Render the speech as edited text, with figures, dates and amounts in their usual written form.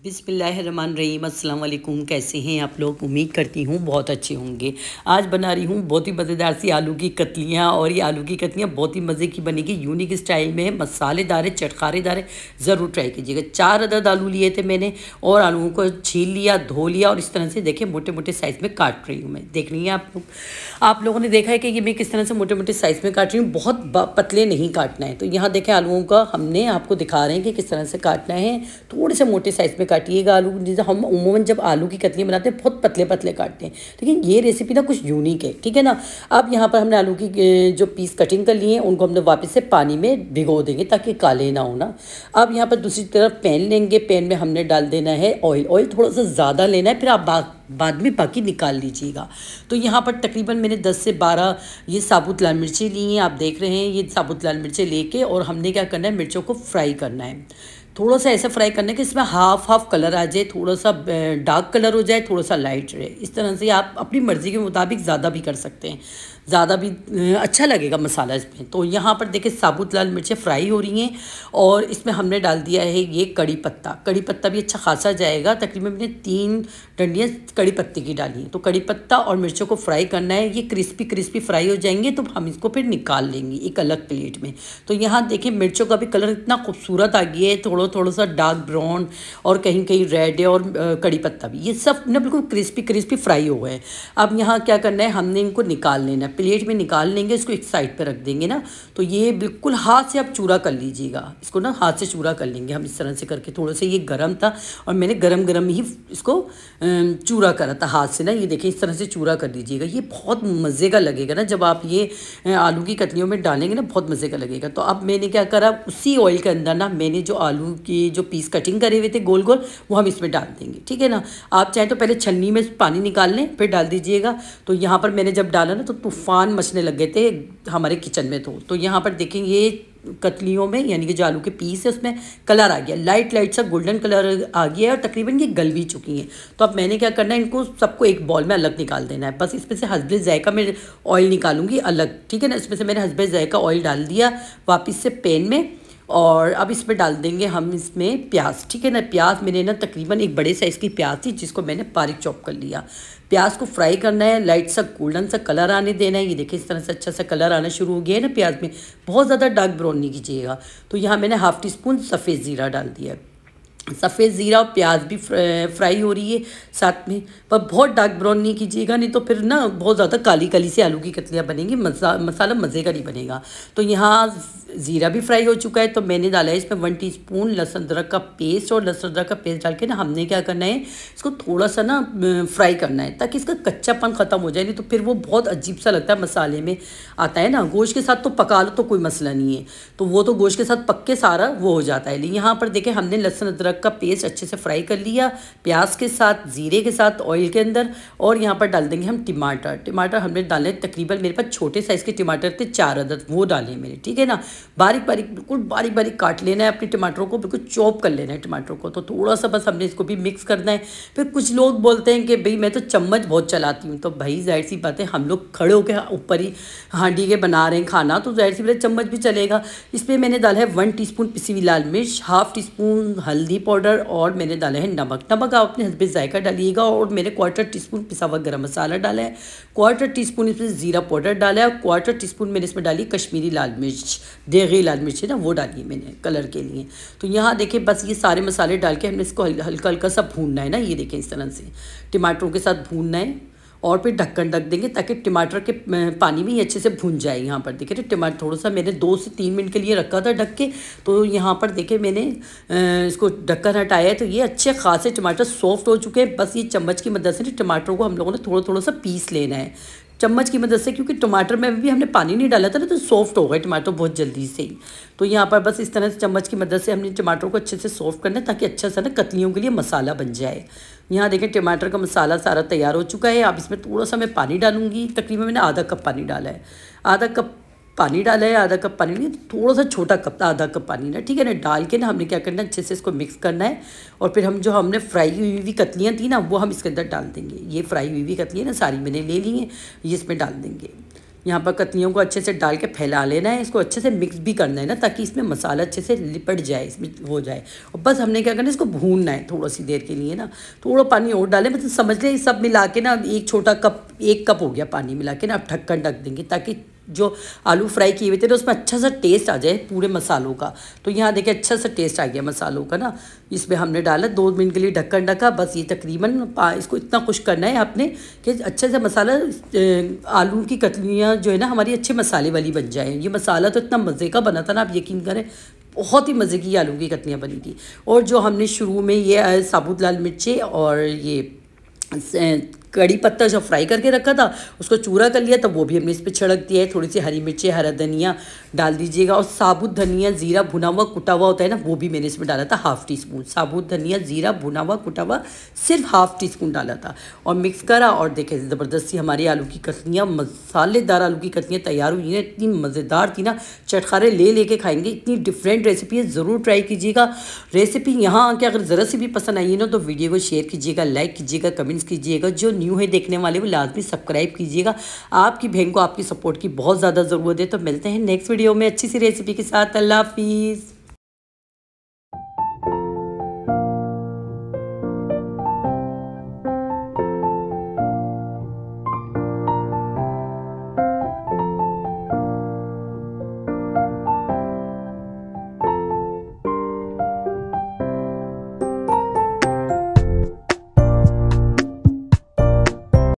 बिस्मिल्लाहिर्रहमानिर्रहीम। अस्सलाम वालेकुम। कैसे हैं आप लोग? उम्मीद करती हूँ बहुत अच्छे होंगे। आज बना रही हूँ बहुत ही मज़ेदार सी आलू की कतलियाँ, और ये आलू की कतलियाँ बहुत ही मज़े की बनेगी। यूनिक स्टाइल में है, मसालेदार है, चटखारेदार है। ज़रूर ट्राई कीजिएगा। 4 अदद आलू लिए थे मैंने, और आलूओं को छील लिया, धो लिया, और इस तरह से देखिए मोटे मोटे साइज़ में काट रही हूँ मैं। देख रही हैं आप लोगों ने देखा है कि ये मैं किस तरह से मोटे मोटे साइज़ में काट रही हूँ। बहुत पतले नहीं काटना है। तो यहाँ देखें आलूओं का हमने आपको दिखा रहे हैं कि किस तरह से काटना है। थोड़े से मोटे साइज़ में काटिएगा आलू। जैसे हम उमूमन जब आलू की कतलियाँ बनाते हैं बहुत पतले पतले काटते हैं, लेकिन ये रेसिपी ना कुछ यूनिक है, ठीक है ना। अब यहाँ पर हमने आलू की जो पीस कटिंग कर लिए हैं उनको हमने वापस से पानी में भिगो देंगे ताकि काले ना हो ना। अब यहाँ पर दूसरी तरफ पैन लेंगे। पैन में हमने डाल देना है ऑयल। ऑयल थोड़ा सा ज़्यादा लेना है, फिर आप बाद में बाकी निकाल लीजिएगा। तो यहाँ पर तकरीबन मैंने 10 से 12 ये साबुत लाल मिर्चें ली हैं। आप देख रहे हैं ये साबुत लाल मिर्चें लेके, और हमने क्या करना है, मिर्चों को फ्राई करना है। थोड़ा सा ऐसा फ्राई करना है कि इसमें हाफ हाफ कलर आ जाए, थोड़ा सा डार्क कलर हो जाए, थोड़ा सा लाइट रहे। इस तरह से आप अपनी मर्ज़ी के मुताबिक ज़्यादा भी कर सकते हैं, ज़्यादा भी अच्छा लगेगा मसाला इसमें। तो यहाँ पर देखिए साबुत लाल मिर्चें फ्राई हो रही हैं, और इसमें हमने डाल दिया है ये कड़ी पत्ता। कड़ी पत्ता भी अच्छा खासा जाएगा। तकरीबन मैंने 3 डंडियाँ कड़ी पत्ते की डाली हैं। तो कड़ी पत्ता और मिर्चों को फ्राई करना है। ये क्रिस्पी क्रिस्पी फ्राई हो जाएंगे तो हम इसको फिर निकाल लेंगे एक अलग प्लेट में। तो यहाँ देखिए मिर्चों का भी कलर इतना खूबसूरत आ गया है, थोड़ा सा डार्क ब्राउन, और कहीं कहीं रेड है, और कड़ी पत्ता भी, ये सब ना बिल्कुल क्रिस्पी क्रिस्पी फ्राई हो गए। अब यहाँ क्या करना है, हमने इनको निकाल लेना है। प्लेट में निकाल लेंगे, इसको एक साइड पे रख देंगे ना। तो ये बिल्कुल हाथ से आप चूरा कर लीजिएगा। इसको ना हाथ से चूरा कर लेंगे हम इस तरह से करके। थोड़ा सा ये गर्म था और मैंने गरम गरम ही इसको चूरा करा था हाथ से ना। ये देखिए इस तरह से चूरा कर लीजिएगा। ये बहुत मज़े का लगेगा ना जब आप ये आलू की कतलियों में डालेंगे ना, बहुत मज़े का लगेगा। तो अब मैंने क्या करा, उसी ऑयल के अंदर ना मैंने जो आलू की जो पीस कटिंग करे हुए थे गोल गोल, वो हम इसमें डाल देंगे, ठीक है ना। आप चाहें तो पहले छन्नी में पानी निकाल लें फिर डाल दीजिएगा। तो यहाँ पर मैंने जब डाला ना तो तूफ़ान मचने लग गए थे हमारे किचन में। तो यहाँ पर देखेंगे ये कतलियों में, यानी कि जो आलू के पीस है उसमें कलर आ गया, लाइट लाइट सा गोल्डन कलर आ गया है, और तकरीबन ये गल भी चुकी हैं। तो अब मैंने क्या करना है, इनको सबको एक बॉल में अलग निकाल देना है। बस इसमें से हस्बे ज़ायका में ऑयल निकालूंगी अलग, ठीक है ना। इसमें से मैंने हस्बे ज़ायका ऑयल डाल दिया वापस से पैन में, और अब इसमें डाल देंगे हम इसमें प्याज, ठीक है ना। प्याज मैंने ना तकरीबन एक बड़े साइज़ की प्याज थी जिसको मैंने बारीक चॉप कर लिया। प्याज को फ्राई करना है, लाइट सा गोल्डन सा कलर आने देना है। ये देखिए इस तरह से अच्छा सा कलर आना शुरू हो गया है ना प्याज में। बहुत ज़्यादा डार्क ब्राउन नहीं कीजिएगा। तो यहाँ मैंने हाफ़ टी स्पून सफ़ेद ज़ीरा डाल दिया है। सफ़ेद ज़ीरा और प्याज भी फ्राई हो रही है साथ में, पर बहुत डार्क ब्राउन नहीं कीजिएगा, नहीं तो फिर ना बहुत ज़्यादा काली काली से आलू की कतलियाँ बनेंगी, मसाला मज़े का नहीं बनेगा। तो यहाँ ज़ीरा भी फ्राई हो चुका है। तो मैंने डाला है इसमें 1 टीस्पून लहसुन अदरक का पेस्ट, और लहसुन अदरक का पेस्ट डाल के ना हमने क्या करना है, इसको थोड़ा सा ना फ्राई करना है ताकि इसका कच्चापन ख़त्म हो जाए, नहीं तो फिर वो बहुत अजीब सा लगता है मसाले में आता है ना। गोश्त के साथ तो पका लो तो कोई मसला नहीं है, तो वो तो गोश्त के साथ पक के सारा वो हो जाता है। लेकिन यहाँ पर देखें हमने लहसुन अदरक का पेस्ट अच्छे से फ्राई कर लिया प्याज के साथ, ज़ीरे के साथ, ऑयल के अंदर। और यहाँ पर डाल देंगे हम टमाटर हमने डाले तकरीबन, मेरे पास छोटे साइज़ के टमाटर थे 4 अदद, वो डाले मैंने, ठीक है ना। बारीक बारीक बिल्कुल बारीक बारीक काट लेना है अपने टमाटरों को, बिल्कुल चॉप कर लेना है टमाटरों को। तो थोड़ा सा बस हमने इसको भी मिक्स करना है। फिर कुछ लोग बोलते हैं कि भाई मैं तो चम्मच बहुत चलाती हूँ, तो भाई जाहिर सी बात है हम लोग खड़े होकर ऊपर ही हांडी के बना रहे हैं खाना, तो जाहिर सी बात है चम्मच भी चलेगा। इसमें मैंने डाला है 1 टीस्पून पिसी हुई लाल मिर्च, हाफ़ टी स्पून हल्दी पाउडर, और मैंने डाला है नमक। नमक आप अपने हस्बे ज़ायका डालिएगा। और मैंने 1/4 टीस्पून पिसा हुआ गरम मसाला डाला है, 1/4 टीस्पून इसमें ज़ीरा पाउडर डाला है, और 1/4 टीस्पून मैंने इसमें डाली कश्मीरी लाल मिर्च, देगी लाल मिर्च है ना, वो डाली है मैंने कलर के लिए। तो यहाँ देखिए बस ये सारे मसाले डाल के हमने इसको हल्का हल्का सा भूनना है ना। ये देखें इस तरह से टमाटरों के साथ भूनना है, और फिर ढक्कन ढक देंगे ताकि टमाटर के पानी में ही अच्छे से भून जाए। यहाँ पर देखिए टमाटर थोड़ा सा मैंने 2 से 3 मिनट के लिए रखा था ढक के। तो यहाँ पर देखिए मैंने इसको ढक्कन हटाया है, तो ये अच्छे खासे टमाटर सॉफ्ट हो चुके हैं। बस ये चम्मच की मदद से टमाटरों को हम लोगों ने थोड़ा थोड़ा सा पीस लेना है चम्मच की मदद से, क्योंकि टमाटर में भी हमने पानी नहीं डाला था ना, तो सॉफ्ट हो गए टमाटर बहुत जल्दी से ही। तो यहाँ पर बस इस तरह से चम्मच की मदद से हमने टमाटर को अच्छे से सॉफ्ट करना है ताकि अच्छा सा ना कतलियों के लिए मसाला बन जाए। यहाँ देखें टमाटर का मसाला सारा तैयार हो चुका है। अब इसमें थोड़ा सा मैं पानी डालूंगी, तकरीबन मैंने आधा कप पानी डाला है। आधा कप पानी डाला है, आधा कप पानी नहीं, थोड़ा सा छोटा कप था, आधा कप पानी ना, ठीक है ना। डाल के ना हमने क्या करना है, अच्छे से इसको मिक्स करना है। और फिर हम जो हमने फ्राई हुई हुई कतलियाँ थी ना, वो हम इसके अंदर डाल देंगे। ये फ्राई हुई हुई कतलियाँ ना सारी मैंने ले ली हैं, ये इसमें डाल देंगे। यहाँ पर कतलियों को अच्छे से डाल के फैला लेना है, इसको अच्छे से मिक्स भी करना है ना, ताकि इसमें मसाला अच्छे से लिपट जाए, इसमें हो जाए। और बस हमने क्या करना है, इसको भूनना है थोड़ा सी देर के लिए ना। थोड़ा पानी और डालें, मतलब समझ लें सब मिला के ना एक छोटा कप, 1 कप हो गया पानी मिला के ना। अब ढक्कन ढक देंगे ताकि जो आलू फ्राई किए हुए थे ना उसमें अच्छा सा टेस्ट आ जाए पूरे मसालों का। तो यहाँ देखिए अच्छा सा टेस्ट आ गया मसालों का ना। इसमें हमने डाला 2 मिनट के लिए ढक्कन ढका। बस ये तकरीबन इसको इतना खुश करना है आपने कि अच्छे से मसाला, आलू की कतलियाँ जो है ना हमारी अच्छे मसाले वाली बन जाए। ये मसाला तो इतना मज़े का बना था ना, आप यकीन करें बहुत ही मज़े की आलू की कतलियाँ बनी थी। और जो हमने शुरू में ये साबुत लाल मिर्चें और ये कड़ी पत्ता जो फ्राई करके रखा था उसको चूरा कर लिया, तब वो भी हमने इस पर छिड़क दिया है। थोड़ी सी हरी मिर्चें, हरा धनिया डाल दीजिएगा। और साबुत धनिया ज़ीरा भुना हुआ कुटा हुआ होता है ना, वो भी मैंने इसमें डाला था ½ टीस्पून। साबुत धनिया ज़ीरा भुना हुआ कुटा हुआ सिर्फ ½ टीस्पून डाला था और मिक्स करा। और देखे ज़बरदस्ती हमारी आलू की कतलियाँ, मसालेदार आलू की कतलियाँ तैयार हुई हैं। इतनी मज़ेदार थी ना, चटखारे ले के खाएंगे। इतनी डिफरेंट रेसिपी है, ज़रूर ट्राई कीजिएगा। रेसिपी यहाँ आके अगर ज़रा सी भी पसंद आई है ना तो वीडियो को शेयर कीजिएगा, लाइक कीजिएगा, कमेंट्स कीजिएगा। जो न्यू है देखने वाले वो लाजमी सब्सक्राइब कीजिएगा। आपकी बहन को आपकी सपोर्ट की बहुत ज़्यादा ज़रूरत है। तो मिलते हैं नेक्स्ट वीडियो में अच्छी सी रेसिपी के साथ। अल्लाह हाफिज़।